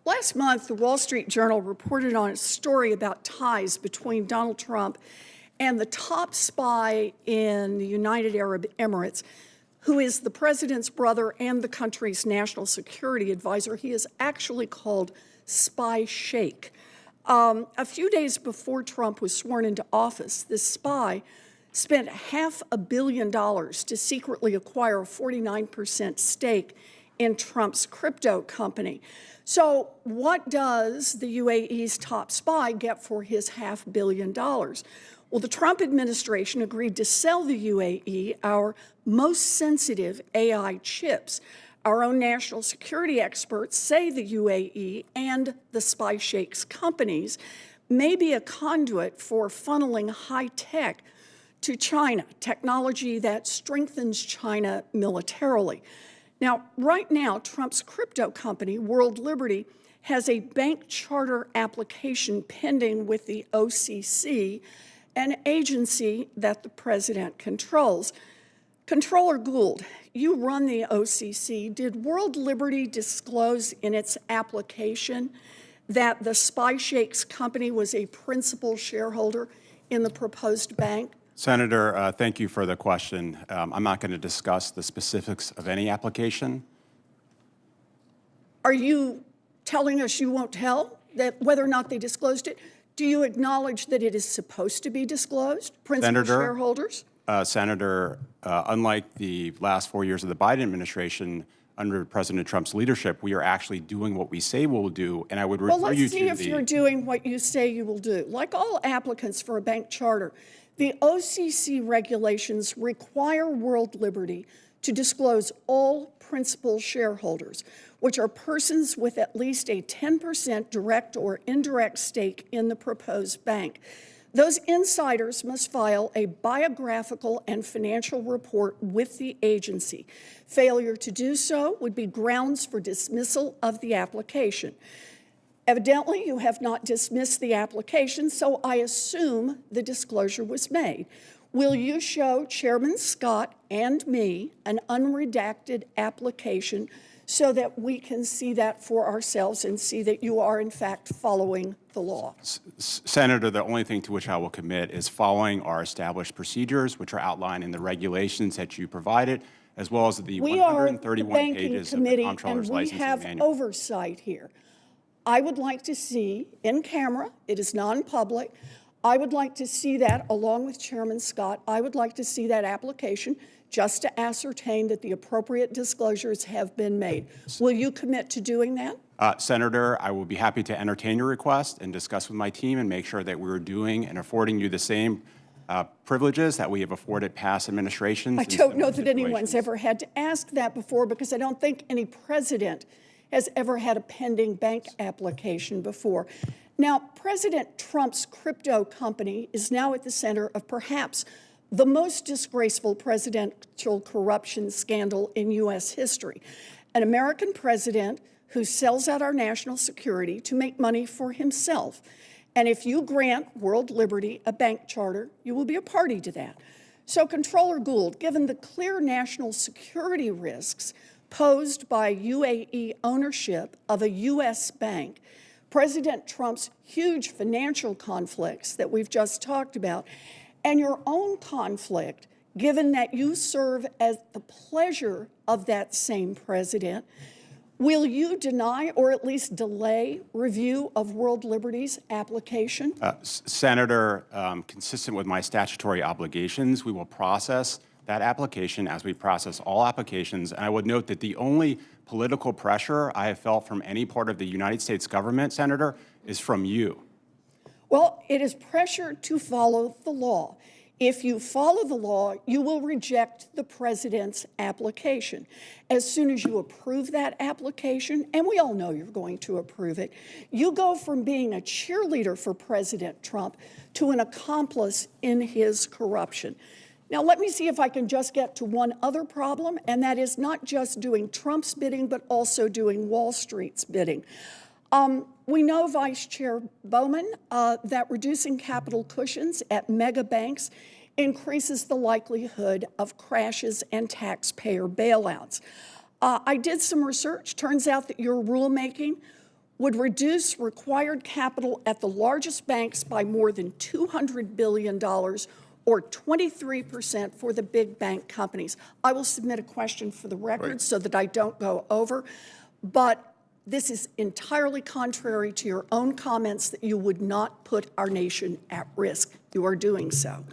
Last month, the Wall Street Journal reported on a story about ties between Donald Trump and the top spy in the United Arab Emirates, who is the president's brother and the country's national security advisor. He is actually called Spy Sheikh. A few days before Trump was sworn into office, this spy spent $500 million to secretly acquire a 49% stake in Trump's crypto company. So what does the UAE's top spy get for his $500 million? Well, the Trump administration agreed to sell the UAE our most sensitive AI chips. Our own national security experts say the UAE and the Spy Sheikh's companies may be a conduit for funneling high tech to China, technology that strengthens China militarily. Now, right now, Trump's crypto company, World Liberty, has a bank charter application pending with the OCC, an agency that the president controls. Controller Gould, you run the OCC. Did World Liberty disclose in its application that the Spy Sheikh's company was a principal shareholder in the proposed bank? Senator, thank you for the question. I'm not going to discuss the specifics of any application. Are you telling us you won't tell that whether or not they disclosed it? Do you acknowledge that it is supposed to be disclosed, principal shareholders? Senator, unlike the last 4 years of the Biden administration, under President Trump's leadership, we are actually doing what we say we'll do, and I would refer you to Well, let's see if you're doing what you say you will do. Like all applicants for a bank charter, the OCC regulations require World Liberty to disclose all principal shareholders, which are persons with at least a 10% direct or indirect stake in the proposed bank. Those insiders must file a biographical and financial report with the agency. Failure to do so would be grounds for dismissal of the application. Evidently, you have not dismissed the application, so I assume the disclosure was made. Will you show Chairman Scott and me an unredacted application so that we can see that for ourselves and see that you are, in fact, following the law? Senator, the only thing to which I will commit is following our established procedures, which are outlined in the regulations that you provided, as well as the 131 pages of the Comptroller's licensing manual. We have oversight here. I would like to see, in camera, it is non-public, I would like to see that along with Chairman Scott. I would like to see that application just to ascertain that the appropriate disclosures have been made. Will you commit to doing that? Senator, I will be happy to entertain your request and discuss with my team and make sure that we're doing and affording you the same privileges that we have afforded past administrations. I don't know that anyone's ever had to ask that before, because I don't think any president has ever had a pending bank application before. Now, President Trump's crypto company is now at the center of perhaps the most disgraceful presidential corruption scandal in U.S. history. An American president who sells out our national security to make money for himself. And if you grant World Liberty a bank charter, you will be a party to that. So, Comptroller Gould, given the clear national security risks posed by UAE ownership of a U.S. bank, President Trump's huge financial conflicts that we've just talked about, and your own conflict, given that you serve at the pleasure of that same president, will you deny or at least delay review of World Liberty's application? Senator, consistent with my statutory obligations, we will process that application as we process all applications. And I would note that the only political pressure I have felt from any part of the United States government, Senator, is from you. Well, it is pressure to follow the law. If you follow the law, you will reject the president's application. As soon as you approve that application, and we all know you're going to approve it, you go from being a cheerleader for President Trump to an accomplice in his corruption. Now, let me see if I can just get to one other problem, and that is not just doing Trump's bidding, but also doing Wall Street's bidding. We know, Vice Chair Bowman, that reducing capital cushions at mega banks increases the likelihood of crashes and taxpayer bailouts. I did some research. Turns out that your rulemaking would reduce required capital at the largest banks by more than $200 billion, or 23% for the big bank companies. I will submit a question for the record so that I don't go over, but this is entirely contrary to your own comments that you would not put our nation at risk. You are doing so.